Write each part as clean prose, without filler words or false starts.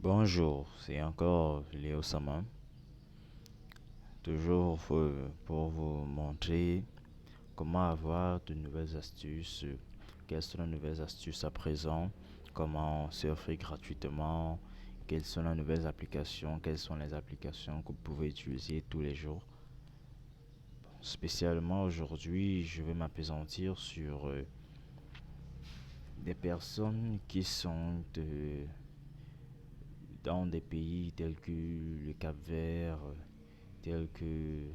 Bonjour, c'est encore Léo Sama, toujours pour vous montrer comment avoir de nouvelles astuces, quelles sont les nouvelles astuces à présent, comment surfer gratuitement, quelles sont les nouvelles applications, quelles sont les applications que vous pouvez utiliser tous les jours. Spécialement aujourd'hui, je vais m'appesantir sur des personnes qui sont dans des pays tels que le Cap-Vert, tels que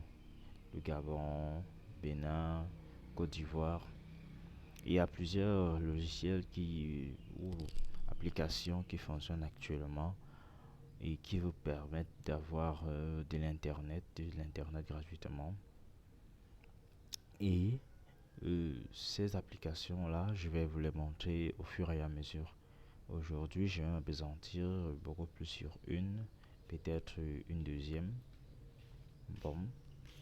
le Gabon, Bénin, Côte d'Ivoire. Il y a plusieurs logiciels ou applications qui fonctionnent actuellement et qui vous permettent d'avoir de l'internet gratuitement. Et ces applications-là, je vais vous les montrer au fur et à mesure. Aujourd'hui, je vais m'appesantir beaucoup plus sur une, peut-être une deuxième. Bon,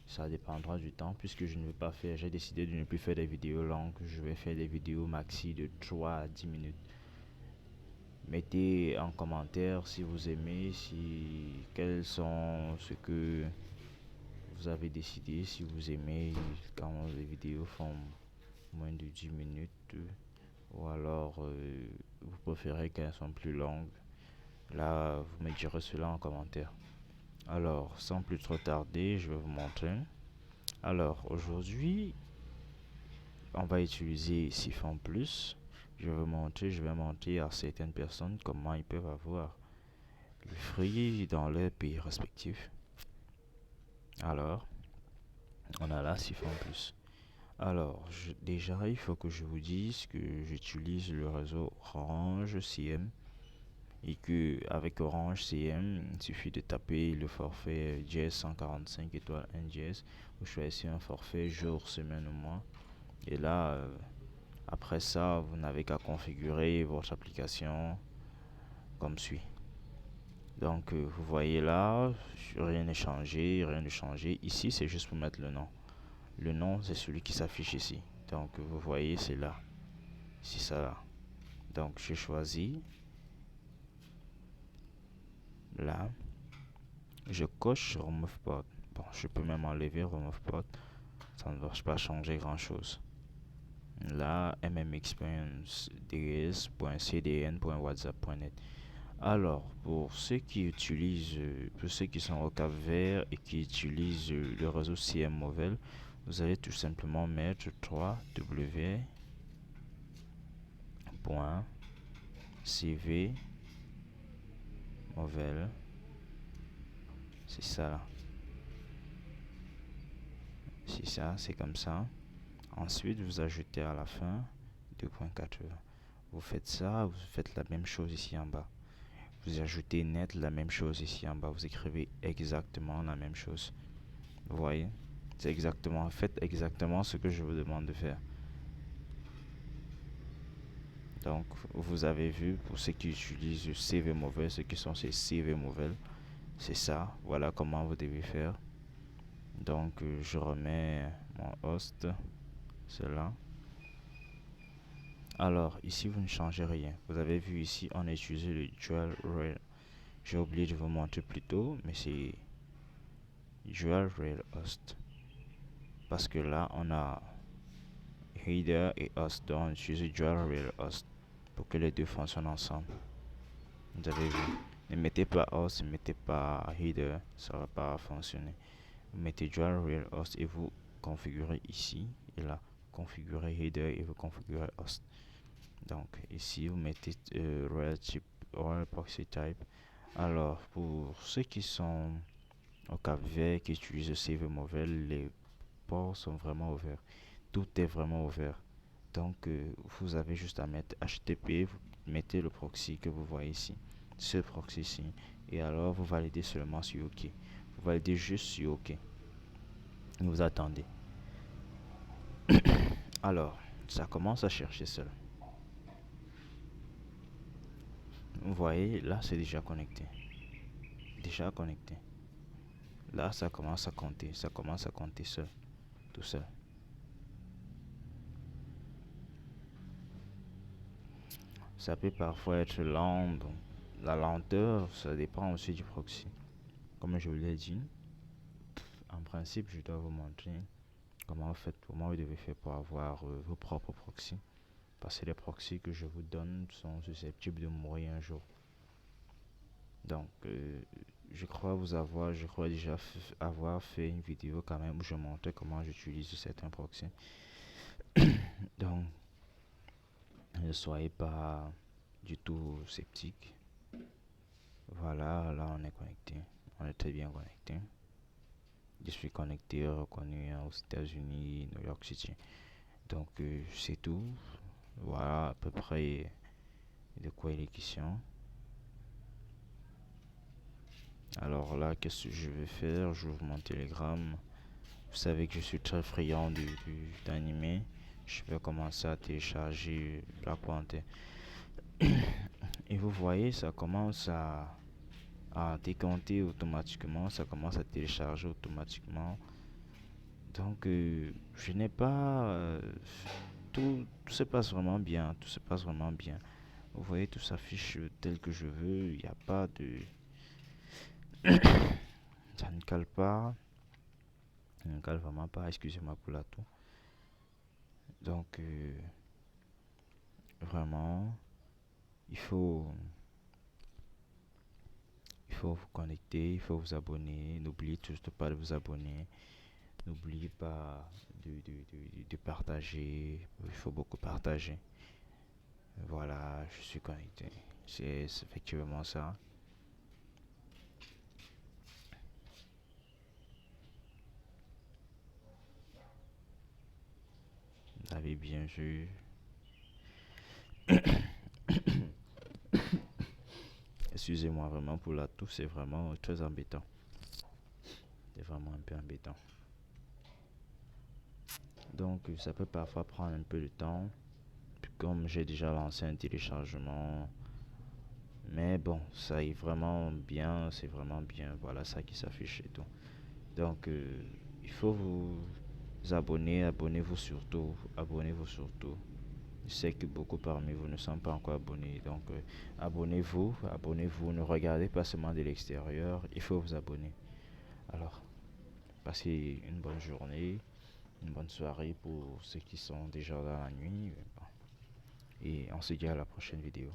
ça dépendra du temps puisque je ne vais pas faire, j'ai décidé de ne plus faire des vidéos longues, je vais faire des vidéos maxi de 3 à 10 minutes. Mettez en commentaire si vous aimez, si quels sont ce que vous avez décidé, si vous aimez quand les vidéos font moins de 10 minutes ou alors vous préférez qu'elles soient plus longues. Là, vous me direz cela en commentaire. Alors, sans plus trop tarder, je vais vous montrer. Alors, aujourd'hui, on va utiliser Siphon Plus. Je vais montrer à certaines personnes comment ils peuvent avoir le free dans leur pays respectif. Alors, on a là Siphon Plus. Alors, déjà, il faut que je vous dise que j'utilise le réseau Orange CM et que avec Orange CM, il suffit de taper le forfait Jazz 145 étoiles 1 Jazz. Vous choisissez un forfait jour, semaine ou mois. Et là, après ça, vous n'avez qu'à configurer votre application comme suit. Donc, vous voyez là, rien n'est changé, rien n'est changé. Ici, c'est juste pour mettre le nom. Le nom, c'est celui qui s'affiche ici. Donc, vous voyez, c'est là. C'est ça là. Donc, j'ai choisi là. Je coche Remove Port. Bon, je peux même enlever Remove Port. Ça ne va pas changer grand chose. Là, mmexperience ds.cdn.whatsapp.net. Alors, pour ceux qui sont au Cap-Vert et qui utilisent le réseau CM Mobile, vous allez tout simplement mettre www.cvmobile. C'est ça, c'est ça, c'est comme ça. Ensuite, vous ajoutez à la fin 2.4. Vous faites ça, vous faites la même chose ici en bas. Vous ajoutez net la même chose ici en bas. Vous écrivez exactement la même chose. Vous voyez? Faites exactement ce que je vous demande de faire. Donc, vous avez vu, pour ceux qui utilisent le CV Mobile, ceux qui sont ces CV Mobile, c'est ça. Voilà comment vous devez faire. Donc, je remets mon host, cela. Alors, ici, vous ne changez rien. Vous avez vu ici, on a utilisé le Dual Rail. J'ai oublié de vous montrer plus tôt, mais c'est Dual Rail Host. Parce que là, on a header et host. Donc, on utilise Dual Rail Host pour que les deux fonctionnent ensemble. Vous avez vu. Ne mettez pas host, ne mettez pas header, ça ne va pas fonctionner. Vous mettez Dual Rail Host et vous configurez ici et là. Configurez header et vous configurez host. Donc ici vous mettez Royal Proxy Type. Alors pour ceux qui sont au Cap-Vert, qui utilisent le CV Mobile, les ports sont vraiment ouverts. Tout est vraiment ouvert. Donc vous avez juste à mettre HTTP, vous mettez le proxy que vous voyez ici, ce proxy ici, et alors vous validez seulement sur OK. Vous validez juste sur OK. Et vous attendez. Alors, ça commence à chercher cela. Vous voyez, là c'est déjà connecté. Déjà connecté. Là, ça commence à compter. Ça commence à compter seul. Tout seul. Ça peut parfois être lent. Bon, la lenteur, ça dépend aussi du proxy. Comme je vous l'ai dit, en principe, je dois vous montrer comment vous devez faire pour avoir vos propres proxys. Parce que les proxys que je vous donne sont susceptibles de mourir un jour. Donc, je crois déjà avoir fait une vidéo quand même où je montrais comment j'utilise certains proxys. Donc, ne soyez pas du tout sceptique. Voilà, là on est connecté. On est très bien connecté. Je suis connecté, reconnu aux États-Unis, New York City. Donc, c'est tout. Voilà à peu près de quoi il est question. Alors là, qu'est-ce que je vais faire? J'ouvre mon Telegram. Vous savez que je suis très friand d'animé. Je vais commencer à télécharger Black Panther. Et vous voyez, ça commence à décompter automatiquement. Ça commence à télécharger automatiquement. Donc, je n'ai pas... tout se passe vraiment bien. Tout se passe vraiment bien. Vous voyez, tout s'affiche tel que je veux. Il n'y a pas de... Ça ne cale pas. Ça ne cale vraiment pas. Excusez-moi pour la toux. Donc, vraiment, il faut, il faut vous connecter, il faut vous abonner. N'oubliez surtout pas de vous abonner. N'oubliez pas de partager. Il faut beaucoup partager. Voilà, je suis connecté. C'est effectivement ça. Vous avez bien vu. Excusez-moi vraiment pour la toux, c'est vraiment très embêtant. C'est vraiment un peu embêtant. Donc, ça peut parfois prendre un peu de temps. Puis comme j'ai déjà lancé un téléchargement, mais bon, ça est vraiment bien, c'est vraiment bien. Voilà ça qui s'affiche et tout. Donc, il faut vous abonner, abonnez-vous surtout, abonnez-vous surtout. Je sais que beaucoup parmi vous ne sont pas encore abonnés, donc abonnez-vous, abonnez-vous, ne regardez pas seulement de l'extérieur, il faut vous abonner. Alors, passez une bonne journée, une bonne soirée pour ceux qui sont déjà dans la nuit, et on se dit à la prochaine vidéo.